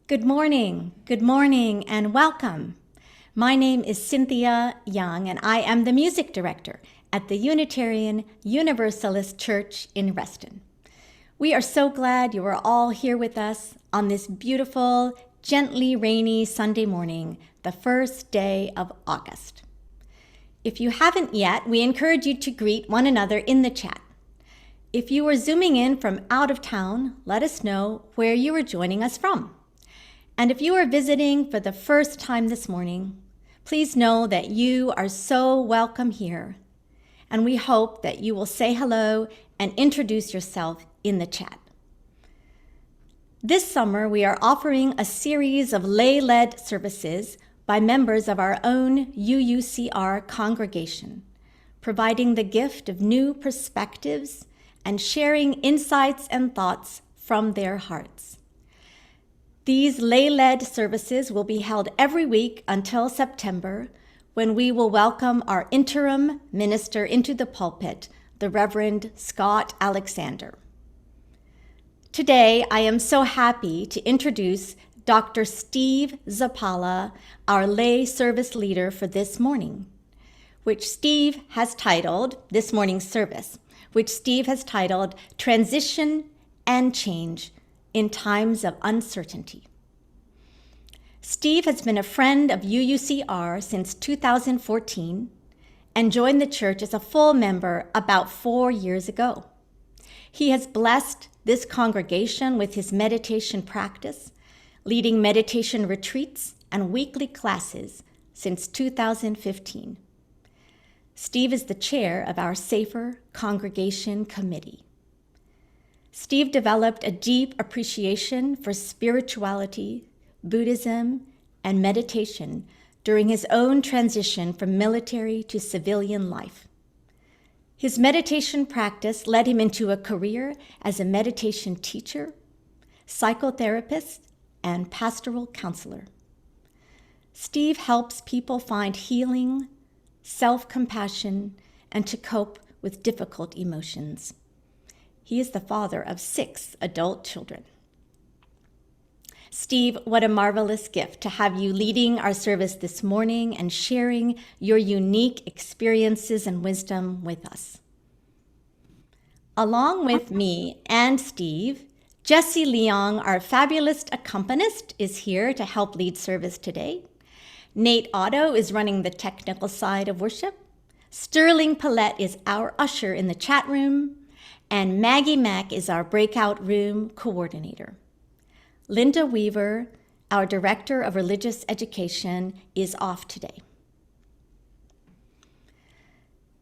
Good morning, and welcome. My name is Cynthia Young, and I am the music director at the Unitarian Universalist Church in Reston. We are so glad you are all here with us on this beautiful, gently rainy Sunday morning, the first day of August. If you haven't yet, we encourage you to greet one another in the chat. If you are zooming in from out of town, let us know where you are joining us from. And if you are visiting for the first time this morning, please know that you are so welcome here. And we hope that you will say hello and introduce yourself in the chat. This summer, we are offering a series of lay-led services by members of our own UUCR congregation, providing the gift of new perspectives and sharing insights and thoughts from their hearts. These lay-led services will be held every week until September, when we will welcome our interim minister into the pulpit, the Reverend Scott Alexander. Today, I am so happy to introduce Dr. Steve Zappalla, our lay service leader for this morning, which Steve has titled, this morning's service, which Steve has titled Transition and Change in Times of Uncertainty. Steve has been a friend of UUCR since 2014 and joined the church as a full member about 4 years ago. He has blessed this congregation with his meditation practice, leading meditation retreats and weekly classes since 2015. Steve is the chair of our Safer Congregation Committee. Steve developed a deep appreciation for spirituality, Buddhism, and meditation during his own transition from military to civilian life. His meditation practice led him into a career as a meditation teacher, psychotherapist, and pastoral counselor. Steve helps people find healing, self-compassion, and to cope with difficult emotions. He is the father of 6 adult children. Steve, what a marvelous gift to have you leading our service this morning and sharing your unique experiences and wisdom with us. Along with me and Steve, Jessie Leong, our fabulous accompanist, is here to help lead service today. Nate Otto is running the technical side of worship. Sterling Paulette is our usher in the chat room. And Maggie Mack is our breakout room coordinator. Linda Weaver, our Director of Religious Education, is off today.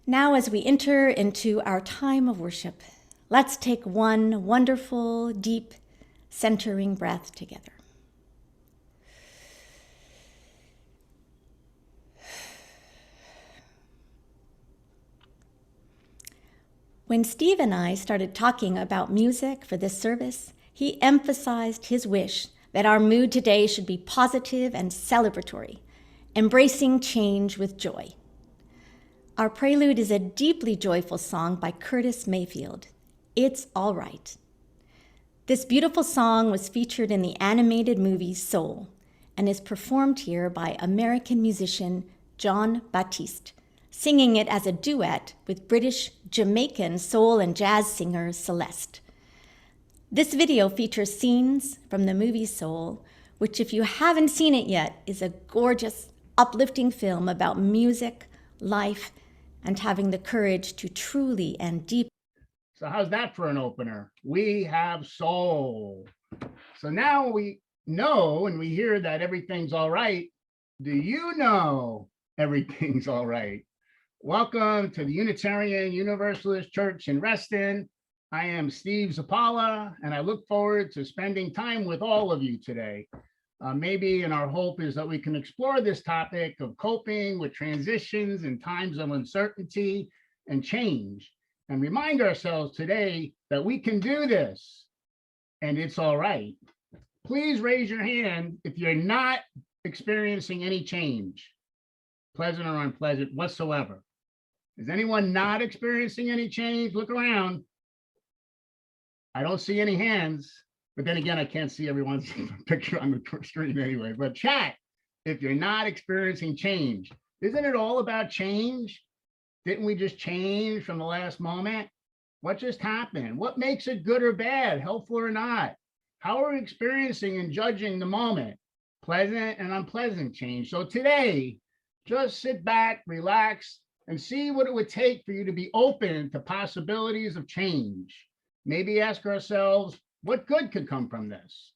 Now, as we enter into our time of worship, let's take one wonderful, deep, centering breath together. When Steve and I started talking about music for this service, he emphasized his wish that our mood today should be positive and celebratory, embracing change with joy. Our prelude is a deeply joyful song by Curtis Mayfield, It's All Right. This beautiful song was featured in the animated movie Soul and is performed here by American musician John Baptiste, singing it as a duet with British Jamaican soul and jazz singer Celeste. This video features scenes from the movie Soul, which, if you haven't seen it yet, is a gorgeous, uplifting film about music, life, and having the courage to truly and deeply. So how's that for an opener? We have soul. So now we know and we hear that everything's all right. Do you know everything's all right? Welcome to the Unitarian Universalist Church in Reston. I am Steve Zappalla, and I look forward to spending time with all of you today. Maybe, and our hope is that we can explore this topic of coping with transitions in times of uncertainty and change, and remind ourselves today that we can do this, and it's all right. Please raise your hand if you're not experiencing any change, pleasant or unpleasant whatsoever. Is anyone not experiencing any change? Look around. I don't see any hands. But then again, I can't see everyone's picture on the screen anyway. But chat, if you're not experiencing change, isn't it all about change? Didn't we just change from the last moment? What just happened? What makes it good or bad, helpful or not? How are we experiencing and judging the moment? Pleasant and unpleasant change. So today, just sit back, relax, and see what it would take for you to be open to possibilities of change. Maybe ask ourselves, what good could come from this?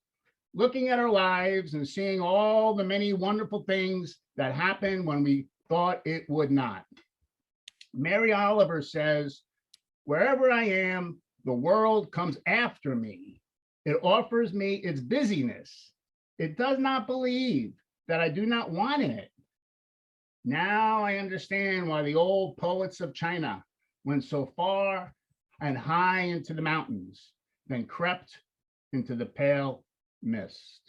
Looking at our lives and seeing all the many wonderful things that happen when we thought it would not. Mary Oliver says, wherever I am, the world comes after me. It offers me its busyness. It does not believe that I do not want it. Now I understand why the old poets of China went so far and high into the mountains, then crept into the pale mist.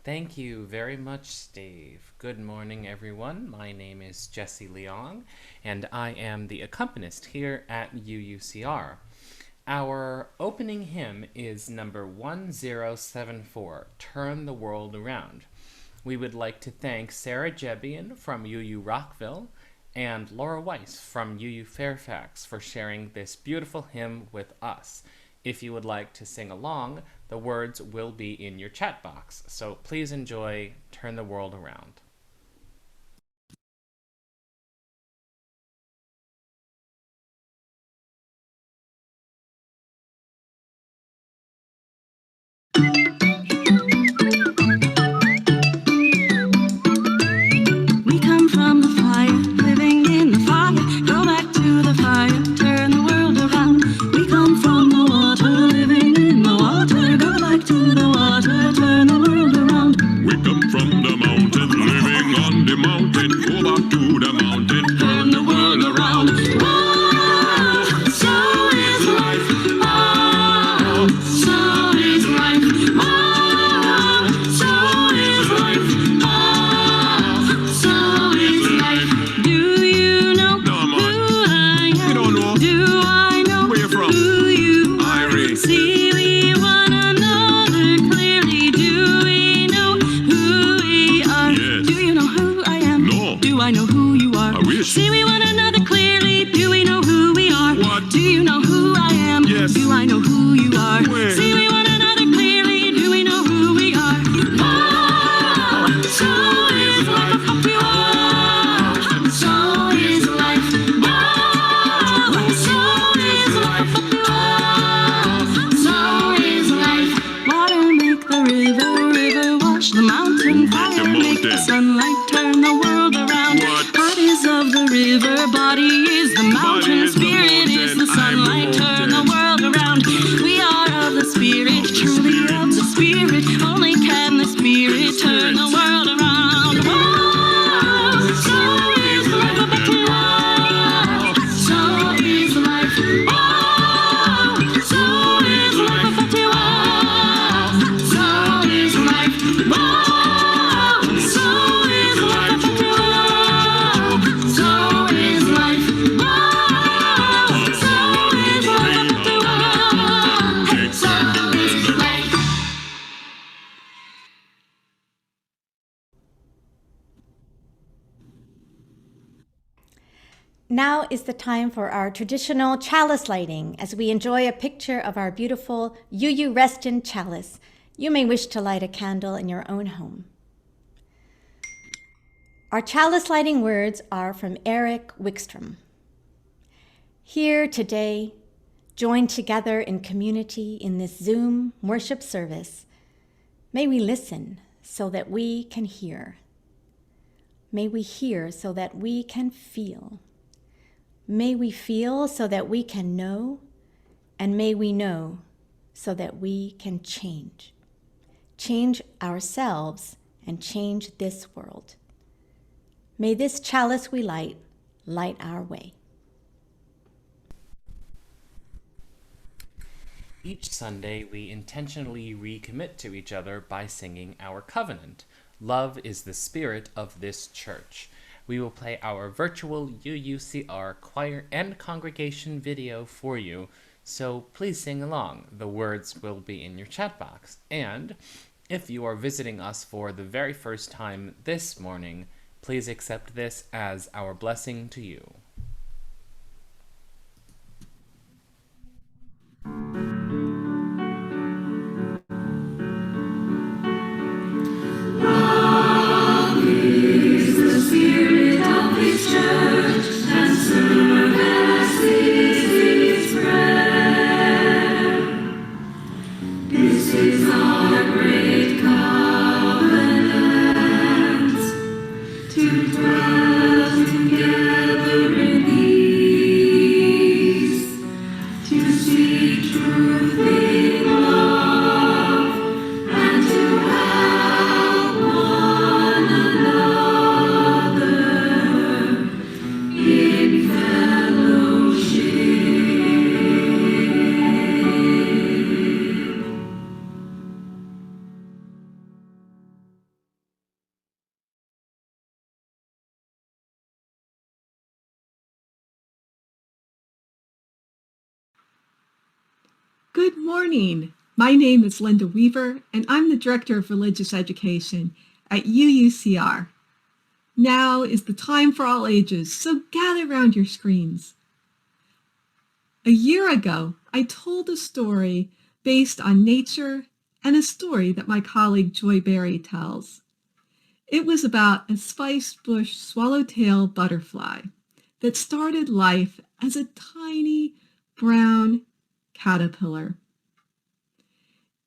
Thank you very much, Steve. Good morning, everyone. My name is Jesse Leong, and I am the accompanist here at UUCR. Our opening hymn is number 1074, Turn the World Around. We would like to thank Sarah Jebian from UU Rockville and Laura Weiss from UU Fairfax for sharing this beautiful hymn with us. If you would like to sing along, the words will be in your chat box, so please enjoy Turn the World Around. We come from the fire, living in the fire. Go back to the fire, turn the world around. We come from the water, living in the water. Go back to the water, turn the world around. We come from the mountain, living on the mountain. Go back to the mountain, turn the world around. Oh, so is life. Oh, so is life. Oh, so is life. Oh, so is life. Do you know No, who man. I am? You don't know. Do I know Where you from? who you are? Irie. See we one another clearly. Do we know who we are? Yes. Do you know who I am? No. Do I know who you are? I wish. See we one another clearly. Do we know who we are? What? Do you know who I am? Yes. Do I know who you are? Where? See we one another clearly. Do we know who we are? Oh, so is life. Oh, so is life. Oh, so is life. Oh, so is life. Water make the river wash the mountain. Fire make the mountain. sunlight turn the world around. What? Heart is of the river, body is the mountain, is the spirit is the mountain, I'm the sunlight, turn the mountain. world around. We are of the spirit, truly of the spirit. Only can the spirit turn the world around. Whoa, so is life. Whoa, so is life. Whoa, so is life. Whoa, so is life. Whoa, so is life. Whoa, so is life. Whoa, so is life. Whoa, so is life. Now is the time for our traditional chalice lighting as we enjoy a picture of our beautiful UU Reston chalice. You may wish to light a candle in your own home. Our chalice lighting words are from Eric Wickstrom. Here today, joined together in community in this Zoom worship service, may we listen so that we can hear. May we hear so that we can feel. May we feel so that we can know, and may we know so that we can change. Change ourselves and change this world. May this chalice we light our way. Each Sunday, we intentionally recommit to each other by singing our covenant. Love is the spirit of this church. we will play our virtual UUCR choir and congregation video for you, so please sing along. The words will be in your chat box. And if you are visiting us for the very first time this morning, please accept this as our blessing to you. Spirit of His church, and serve as His prayer. This is our great covenant, to dwell together in peace, to speak truth in love, and to help one another in fellowship. Good morning. My name is Linda Weaver, and I'm the Director of Religious Education at UUCR. Now is the time for all ages, so gather around your screens. A year ago, I told a story based on nature and a story that my colleague Joy Berry tells. It was about a spice bush swallowtail butterfly that started life as a tiny brown caterpillar.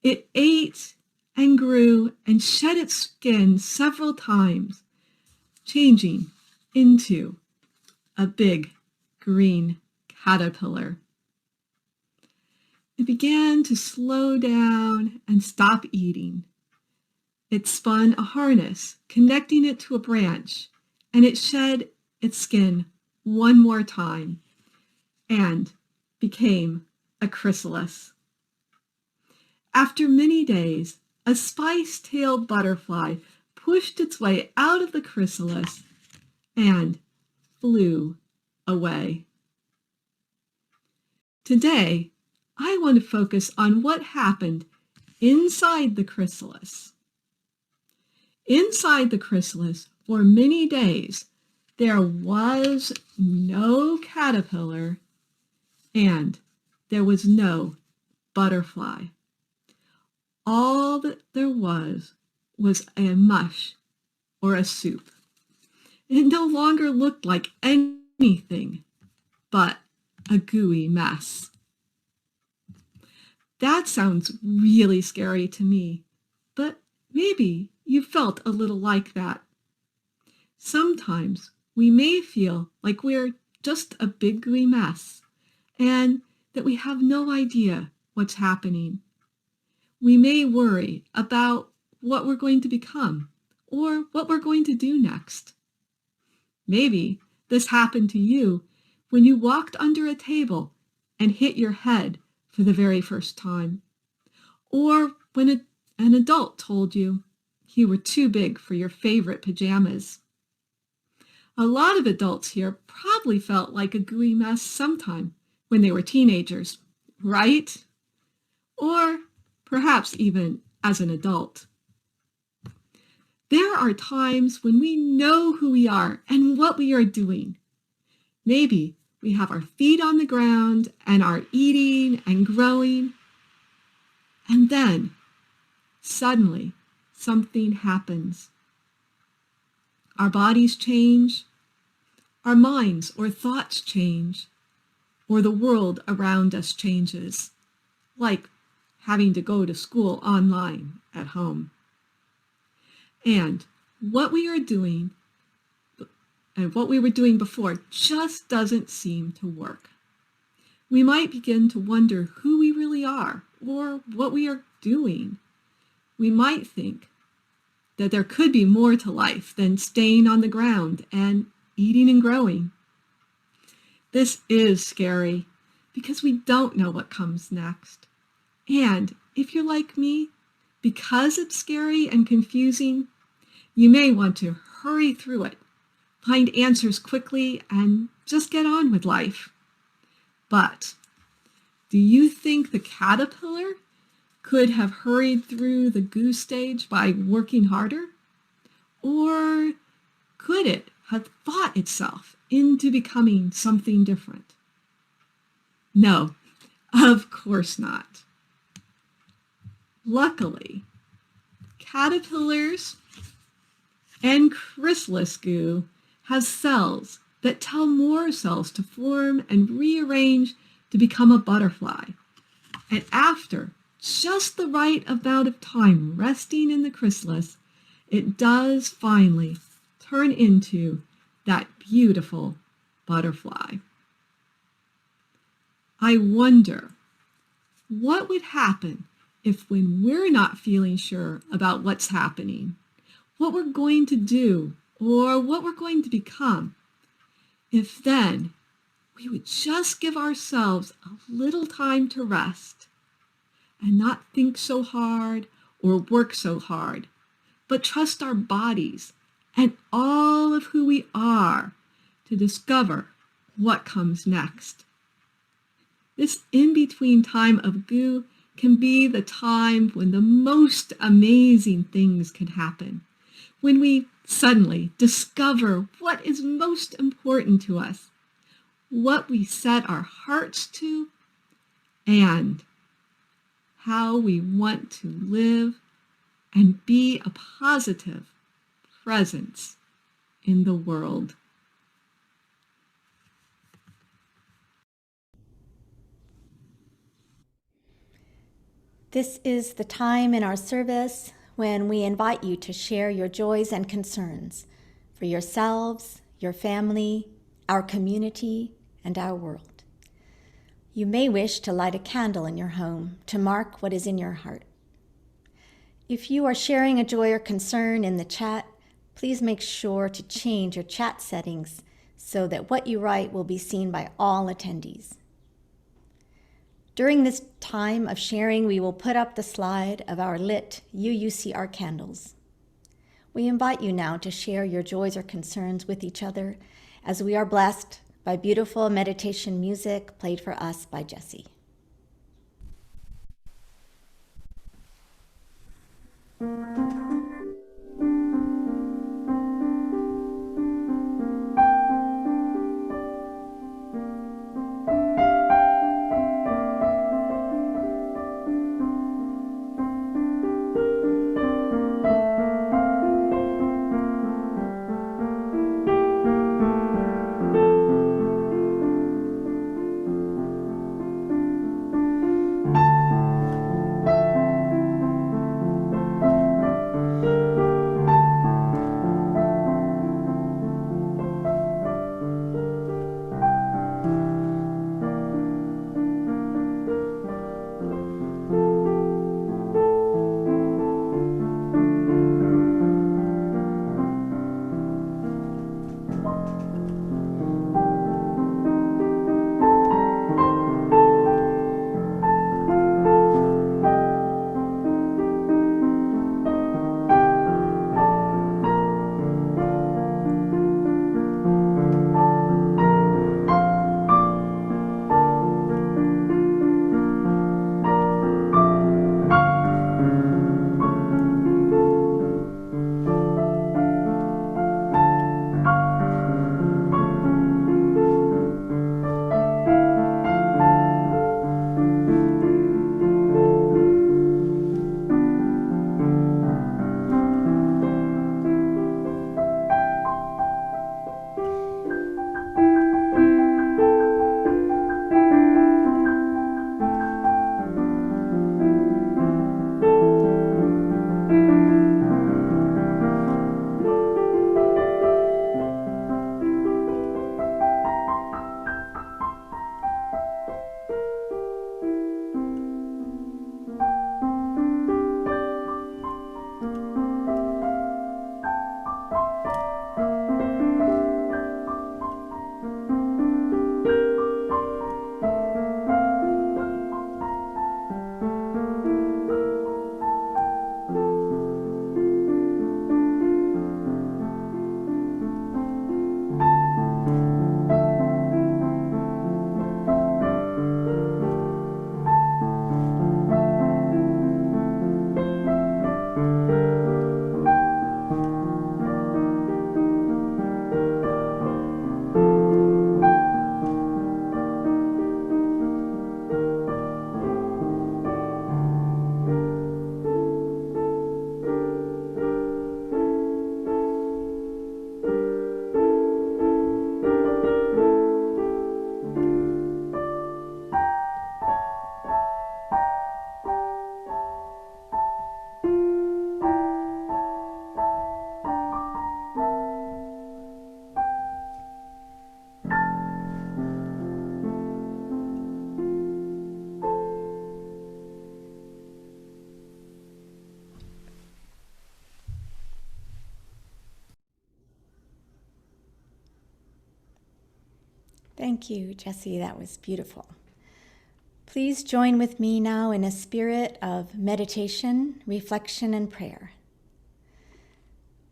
It ate and grew and shed its skin several times, changing into a big green caterpillar. It began to slow down and stop eating. It spun a harness, connecting it to a branch, and it shed its skin one more time and became a chrysalis. After many days, a spice-tailed butterfly pushed its way out of the chrysalis and flew away. Today, I want to focus on what happened inside the chrysalis. Inside the chrysalis, for many days, there was no caterpillar and there was no butterfly. All that there was a mush or a soup. It no longer looked like anything but a gooey mess. That sounds really scary to me, but maybe you felt a little like that. Sometimes we may feel like we're just a big gooey mess and that we have no idea what's happening. We may worry about what we're going to become or what we're going to do next. Maybe this happened to you when you walked under a table and hit your head for the very first time, or when an adult told you were too big for your favorite pajamas. A lot of adults here probably felt like a gooey mess sometime when they were teenagers, right? Or perhaps even as an adult. There are times when we know who we are and what we are doing. Maybe we have our feet on the ground and are eating and growing. And then, suddenly, something happens. Our bodies change, our minds or thoughts change, or the world around us changes, like having to go to school online at home. And what we are doing and what we were doing before just doesn't seem to work. We might begin to wonder who we really are or what we are doing. We might think that there could be more to life than staying on the ground and eating and growing. This is scary because we don't know what comes next. And if you're like me, because it's scary and confusing, you may want to hurry through it find answers quickly, and just get on with life. But do you think the caterpillar could have hurried through the goose stage by working harder? Or could it have thought itself into becoming something different? No, of course not. Luckily, caterpillars and chrysalis goo have cells that tell more cells to form and rearrange to become a butterfly. And after just the right amount of time resting in the chrysalis, it does finally turn into that beautiful butterfly. I wonder what would happen if, when we're not feeling sure about what's happening, what we're going to do, or what we're going to become, if then we would just give ourselves a little time to rest and not think so hard or work so hard, but trust our bodies and all of who we are to discover what comes next. This in-between time of goo can be the time when the most amazing things can happen, when we suddenly discover what is most important to us, what we set our hearts to, and how we want to live and be a positive presence in the world. This is the time in our service when we invite you to share your joys and concerns for yourselves, your family, our community, and our world. You may wish to light a candle in your home to mark what is in your heart. If you are sharing a joy or concern in the chat, please make sure to change your chat settings so that what you write will be seen by all attendees. During this time of sharing, we will put up the slide of our lit UUCR candles. We invite you now to share your joys or concerns with each other as we are blessed by beautiful meditation music played for us by Jessie. Thank you, Jesse. That was beautiful. Please join with me now in a spirit of meditation, reflection, and prayer.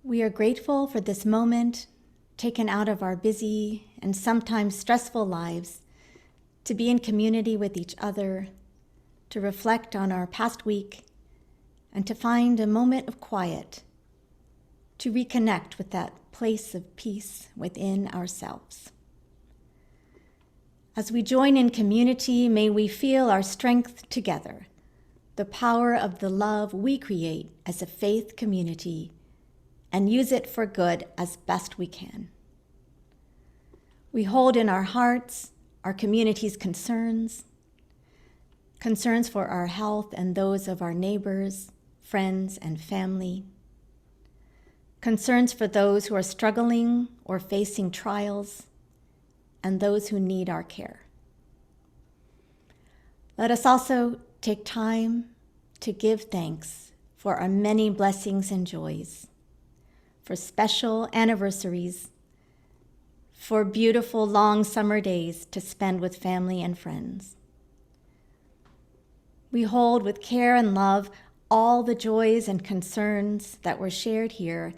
We are grateful for this moment taken out of our busy and sometimes stressful lives to be in community with each other, to reflect on our past week, and to find a moment of quiet, to reconnect with that place of peace within ourselves. As we join in community, may we feel our strength together, the power of the love we create as a faith community, and use it for good as best we can. We hold in our hearts our community's concerns for our health and those of our neighbors, friends, and family, concerns for those who are struggling or facing trials, and those who need our care. Let us also take time to give thanks for our many blessings and joys, for special anniversaries, for beautiful long summer days to spend with family and friends. We hold with care and love all the joys and concerns that were shared here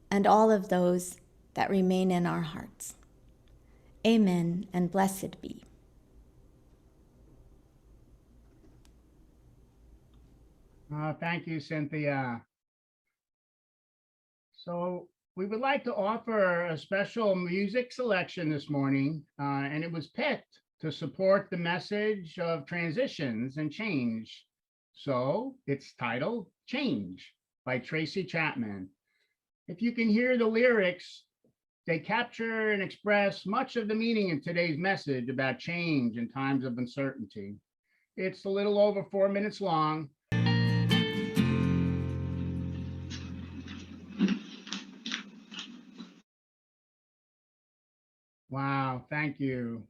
and all of those that remain in our hearts. Amen, and blessed be. Thank you, Cynthia. So we would like to offer a special music selection this morning, and it was picked to support the message of transitions and change. So it's titled Change by Tracy Chapman. If you can hear the lyrics, they capture and express much of the meaning in today's message about change in times of uncertainty. It's a little over 4 minutes long. Wow, thank you.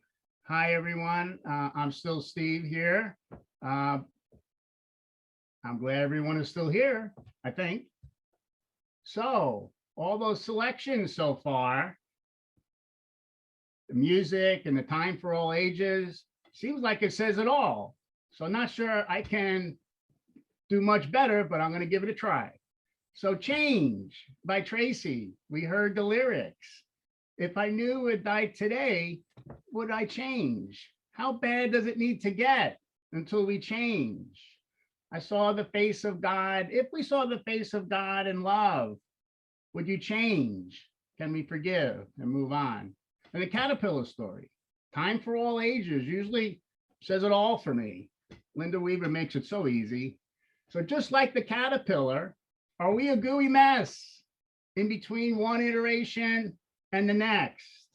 Hi, everyone. I'm still Steve here. I'm glad everyone is still here, I think. So, all those selections so far, the music and the time for all ages, seems like it says it all. So not sure I can do much better, but I'm going to give it a try. So Change by Tracy. We heard the lyrics. If I knew it died today, would I change? How bad does it need to get until we change? I saw the face of God. If we saw the face of God in love, would you change? Can we forgive and move on? And the caterpillar story, time for all ages, usually says it all for me. Linda Weaver makes it so easy. So just like the caterpillar, are we a gooey mess in between one iteration and the next?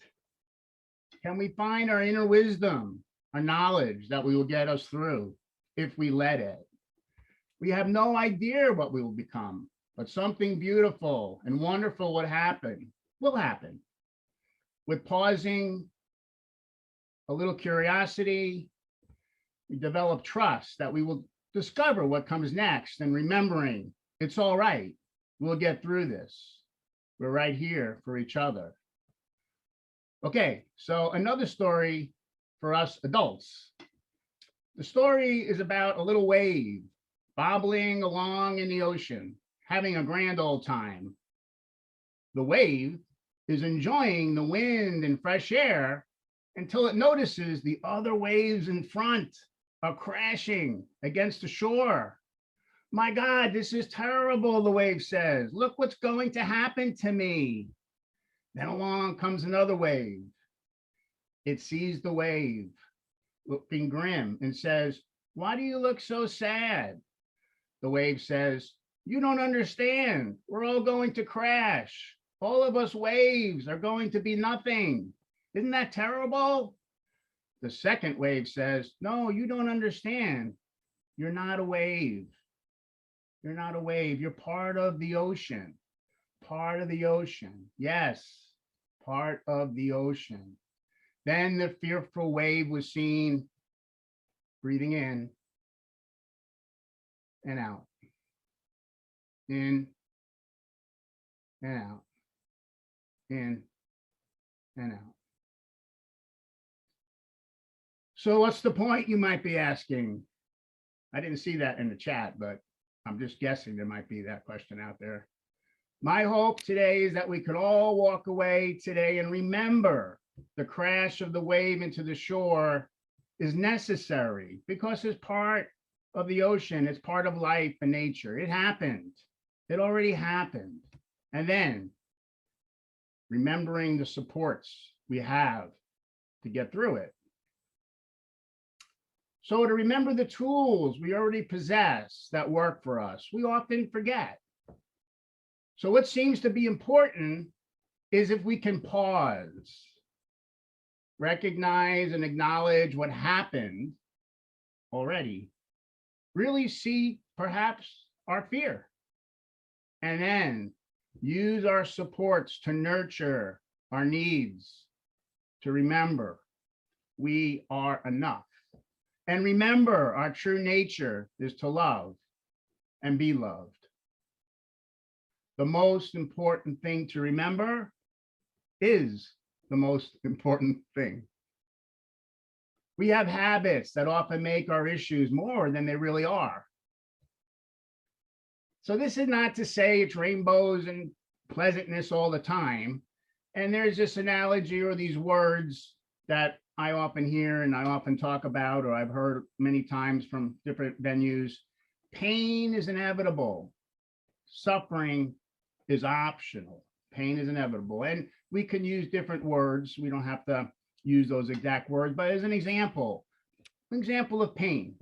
Can we find our inner wisdom, our knowledge that we will get us through if we let it? We have no idea what we will become, but something beautiful and wonderful will happen. With pausing, a little curiosity, we develop trust that we will discover what comes next, and remembering it's all right. We'll get through this. We're right here for each other. Okay, so another story for us adults. The story is about a little wave bobbling along in the ocean, having a grand old time. The wave is enjoying the wind and fresh air until it notices the other waves in front are crashing against the shore. My God, this is terrible, the wave says. Look what's going to happen to me. Then along comes another wave. It sees the wave looking grim and says, why do you look so sad? The wave says, you don't understand. We're all going to crash. All of us waves are going to be nothing. Isn't that terrible? The second wave says, no, you don't understand. You're not a wave. You're not a wave. You're part of the ocean. Part of the ocean. Yes, part of the ocean. Then the fearful wave was seen breathing in and out. In and out. In and out. So what's the point, you might be asking? I didn't see that in the chat, but I'm just guessing there might be that question out there. My hope today is that we could all walk away today and remember the crash of the wave into the shore is necessary because it's part of the ocean. It's part of life and nature. It happened. It already happened. And then remembering the supports we have to get through it. So to remember the tools we already possess that work for us, we often forget. So what seems to be important is if we can pause, recognize and acknowledge what happened already, really see perhaps our fear, and then use our supports to nurture our needs, to remember we are enough. And remember, our true nature is to love and be loved. The most important thing to remember is the most important thing. We have habits that often make our issues more than they really are. So this is not to say it's rainbows and pleasantness all the time. And there's this analogy or these words that I often hear and I often talk about, or I've heard many times from different venues. Pain is inevitable. Suffering is optional. Pain is inevitable. And we can use different words. We don't have to use those exact words, but as an example of pain.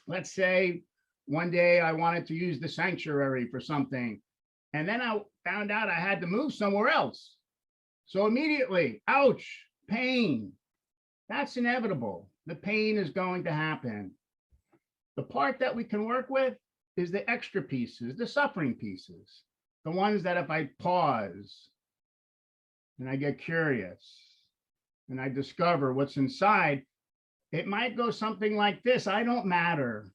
Let's say one day I wanted to use the sanctuary for something, and then I found out I had to move somewhere else. So immediately, ouch, pain. That's inevitable. The pain is going to happen. The part that we can work with is the extra pieces, the suffering pieces, the ones that if I pause and I get curious and I discover what's inside, it might go something like this. I don't matter.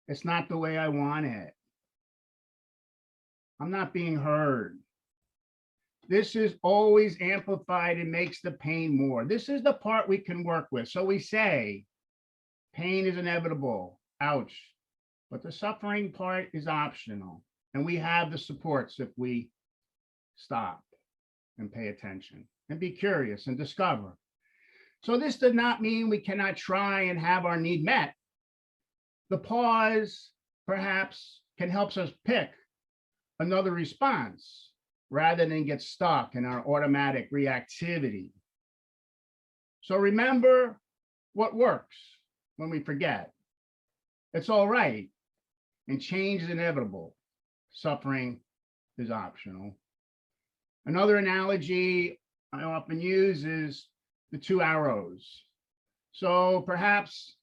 It's not the way I want it. I'm not being heard. This is always amplified and makes the pain more. This is the part we can work with. So we say, pain is inevitable, ouch, but the suffering part is optional. And we have the supports if we stop and pay attention and be curious and discover. So this does not mean we cannot try and have our need met. The pause perhaps can help us pick another response rather than get stuck in our automatic reactivity. So remember what works when we forget. It's all right, and change is inevitable. Suffering is optional. Another analogy I often use is the two arrows. So perhaps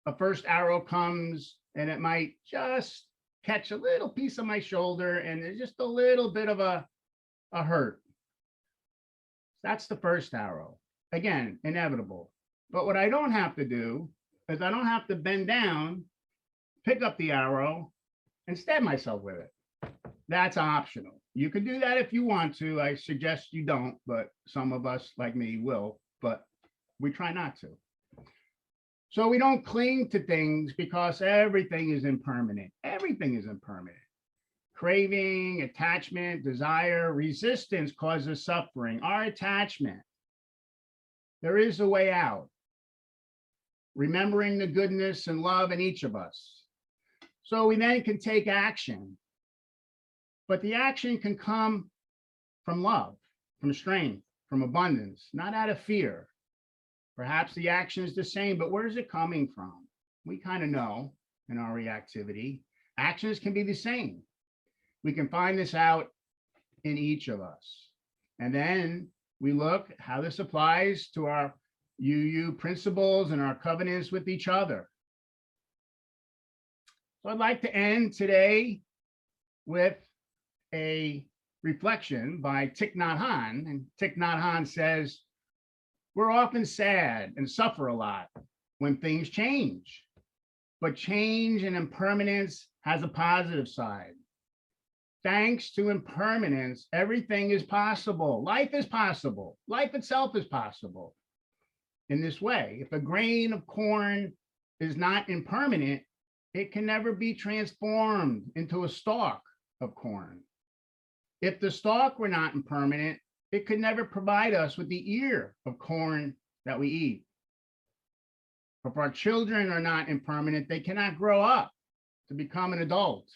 a first arrow comes and it might just catch a little piece of my shoulder and there's just a little bit of a hurt. That's the first arrow. Again, inevitable. But what I don't have to do is I don't have to bend down, pick up the arrow, and stab myself with it. That's optional. You can do that if you want to. I suggest you don't, but some of us like me will, but we try not to. So we don't cling to things because everything is impermanent. Everything is impermanent. Craving, attachment, desire, resistance causes suffering. Our attachment. There is a way out. Remembering the goodness and love in each of us. So we then can take action. But the action can come from love, from strength, from abundance, not out of fear. Perhaps the action is the same, but where is it coming from? We kind of know in our reactivity. Actions can be the same. We can find this out in each of us. And then we look how this applies to our UU principles and our covenants with each other. So I'd like to end today with a reflection by Thich Nhat Hanh. And Thich Nhat Hanh says, we're often sad and suffer a lot when things change, but change and impermanence has a positive side. Thanks to impermanence, everything is possible. Life is possible. Life itself is possible. in this way. If a grain of corn is not impermanent, it can never be transformed into a stalk of corn. If the stalk were not impermanent, it could never provide us with the ear of corn that we eat. If our children are not impermanent, they cannot grow up to become an adult.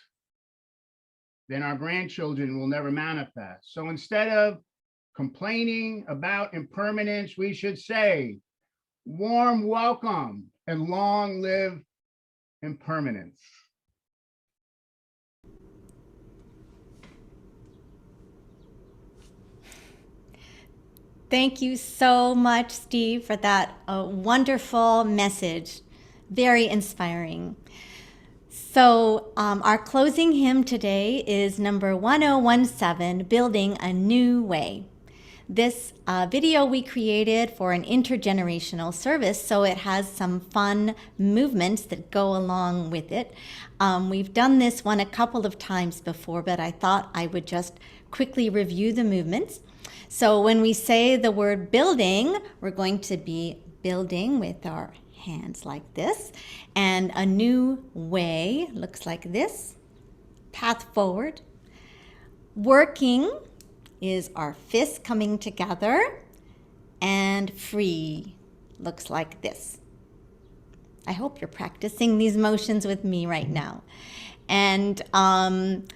Then our grandchildren will never manifest. So instead of complaining about impermanence, we should say, warm welcome and long live impermanence. Thank you so much, Steve, for that wonderful message. Very inspiring. So our closing hymn today is number 1017, Building a New Way. This video we created for an intergenerational service, so it has some fun movements that go along with it. We've done this one a couple of times before, but I thought I would just quickly review the movements. So when we say the word building, we're going to be building with our hands like this, and a new way looks like this, path forward. Working is our fists coming together, and free looks like this. I hope you're practicing these motions with me right now. And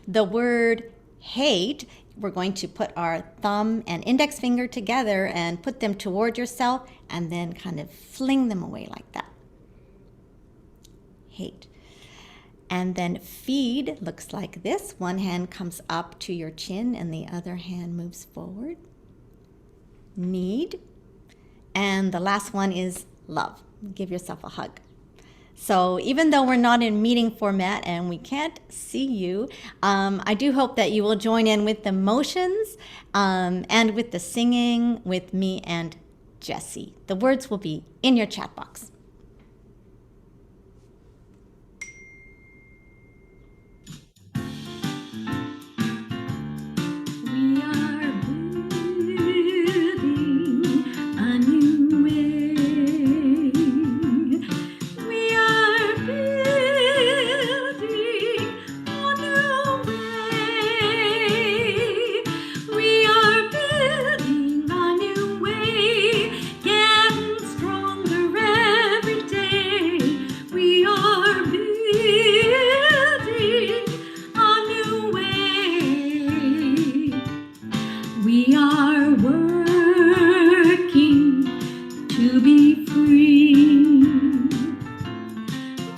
the word hate, we're going to put our thumb and index finger together and put them toward yourself and then kind of fling them away like that. Hate. And then feed looks like this. One hand comes up to your chin and the other hand moves forward. Need. And the last one is love. Give yourself a hug. So even though we're not in meeting format and we can't see you, I do hope that you will join in with the motions and with the singing with me and Jessie. The words will be in your chat box. We are building a new way. We are building a new way. We are building a new way, getting stronger every day. We are building a new way. We are working to be free.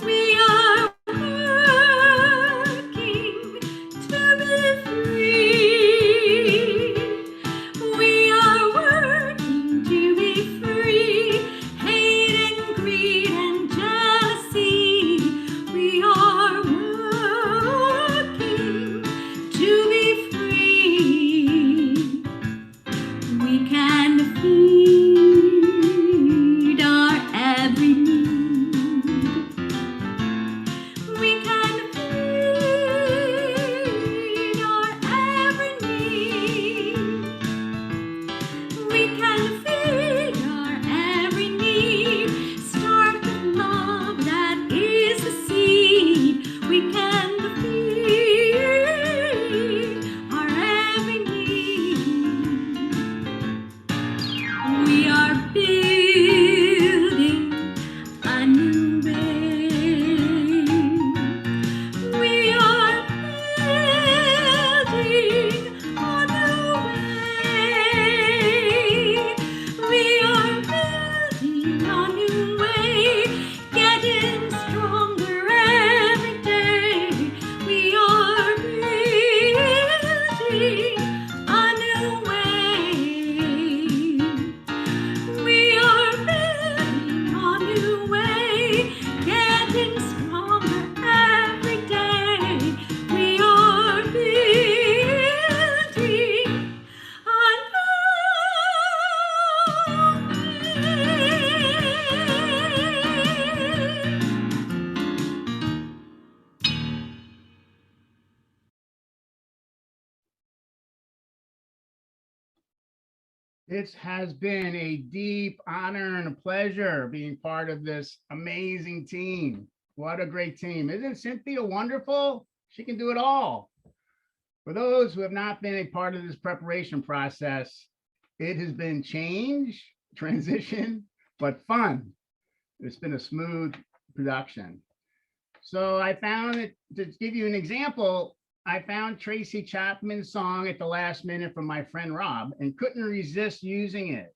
We are working to be free. We are working to be free. Hate and greed and jealousy. We are working to be free. We It has been a deep honor and a pleasure being part of this amazing team. What a great team. Isn't Cynthia wonderful? She can do it all. For those who have not been a part of this preparation process, it has been change, transition, but fun. It's been a smooth production. So I found it, to give you an example, I found Tracy Chapman's song at the last minute from my friend Rob and couldn't resist using it.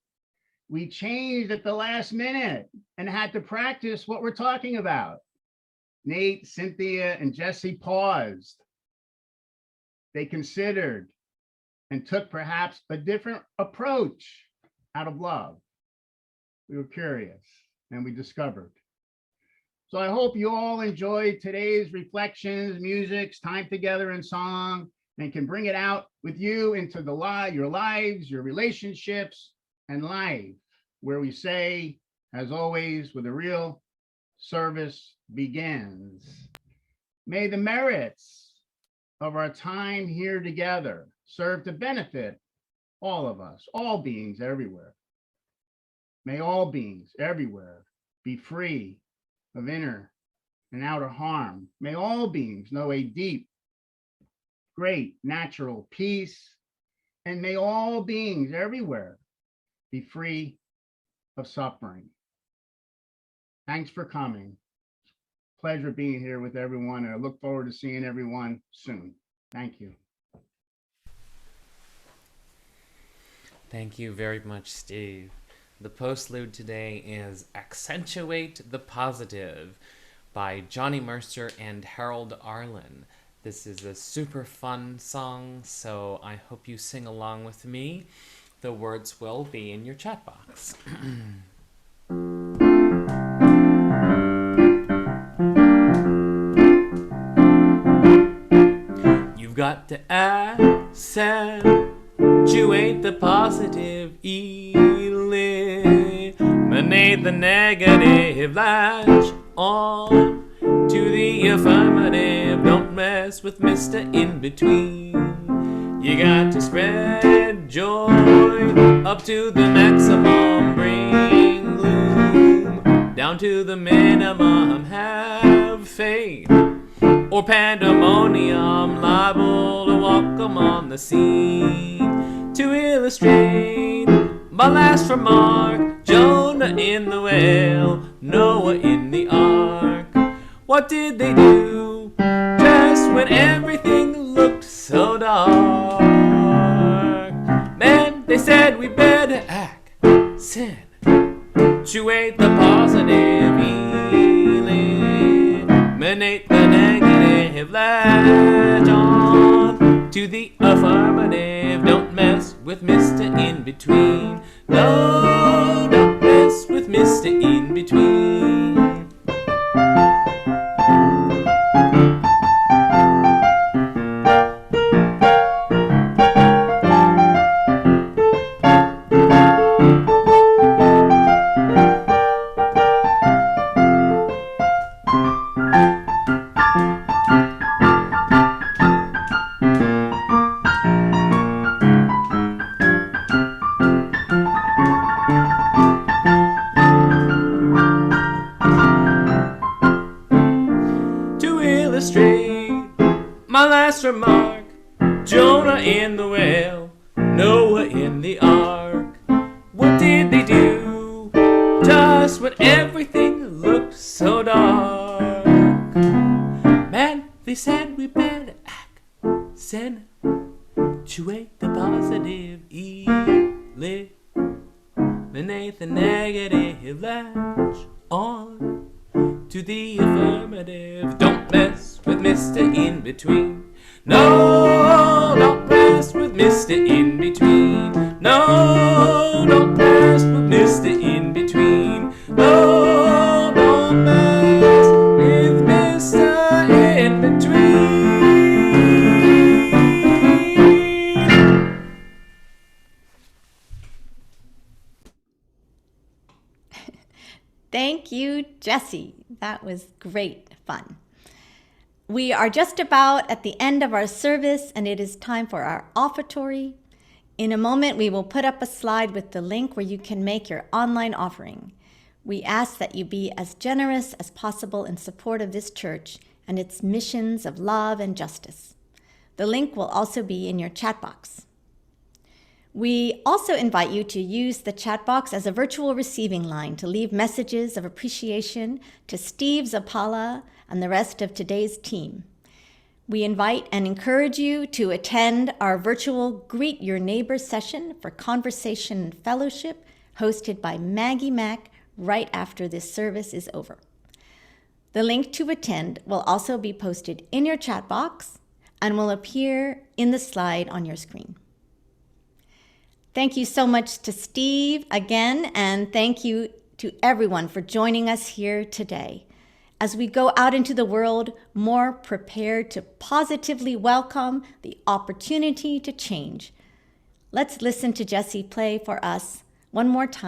We changed at the last minute and had to practice what we're talking about. Nate, Cynthia, and Jesse paused. They considered and took perhaps a different approach out of love. We were curious and we discovered. So I hope you all enjoyed today's reflections, music, time together in song, and can bring it out with you into your lives, your relationships, and life, where we say, as always, with a real service begins. May the merits of our time here together serve to benefit all of us, all beings everywhere. May all beings everywhere be free of inner and outer harm. May all beings know a deep, great natural peace, and may all beings everywhere be free of suffering. Thanks for coming. Pleasure being here with everyone, and I look forward to seeing everyone soon. Thank you. Thank you very much, Steve. The postlude today is Accentuate the Positive by Johnny Mercer and Harold Arlen. This is a super fun song, so I hope you sing along with me. The words will be in your chat box. You've got to accentuate the positive, eliminate the negative, latch on to the affirmative, don't mess with Mr. In-Between. You got to spread joy up to the maximum, bring gloom down to the minimum, have faith or pandemonium, liable to walk 'em on the scene. To illustrate my last remark, Jonah in the whale, Noah in the ark. What did they do just when everything looked so dark? Man, they said we better accentuate the positive, eliminate the negative, latch on to the affirmative, don't mess with Mr. In-Between. No, don't mess with Mr. In-Between. My last remark, Jonah in the whale, Noah in the ark. What did they do just when everything looked so dark? Man, they said we better accentuate the positive, eliminate the negative, latch on to the affirmative, don't mess with Mr. In-Between. No, don't mess with Mr. In-Between. No, don't mess with Mr. In-Between. No, don't mess with Mr. In-Between. Thank you, Jesse. That was great fun. We are just about at the end of our service, and it is time for our offertory. In a moment, we will put up a slide with the link where you can make your online offering. We ask that you be as generous as possible in support of this church and its missions of love and justice. The link will also be in your chat box. We also invite you to use the chat box as a virtual receiving line to leave messages of appreciation to Steve Zappalla and the rest of today's team. We invite and encourage you to attend our virtual Greet Your Neighbor session for conversation and fellowship hosted by Maggie Mack right after this service is over. The link to attend will also be posted in your chat box and will appear in the slide on your screen. Thank you so much to Steve again, and thank you to everyone for joining us here today. As we go out into the world, more prepared to positively welcome the opportunity to change. Let's listen to Jessie play for us one more time.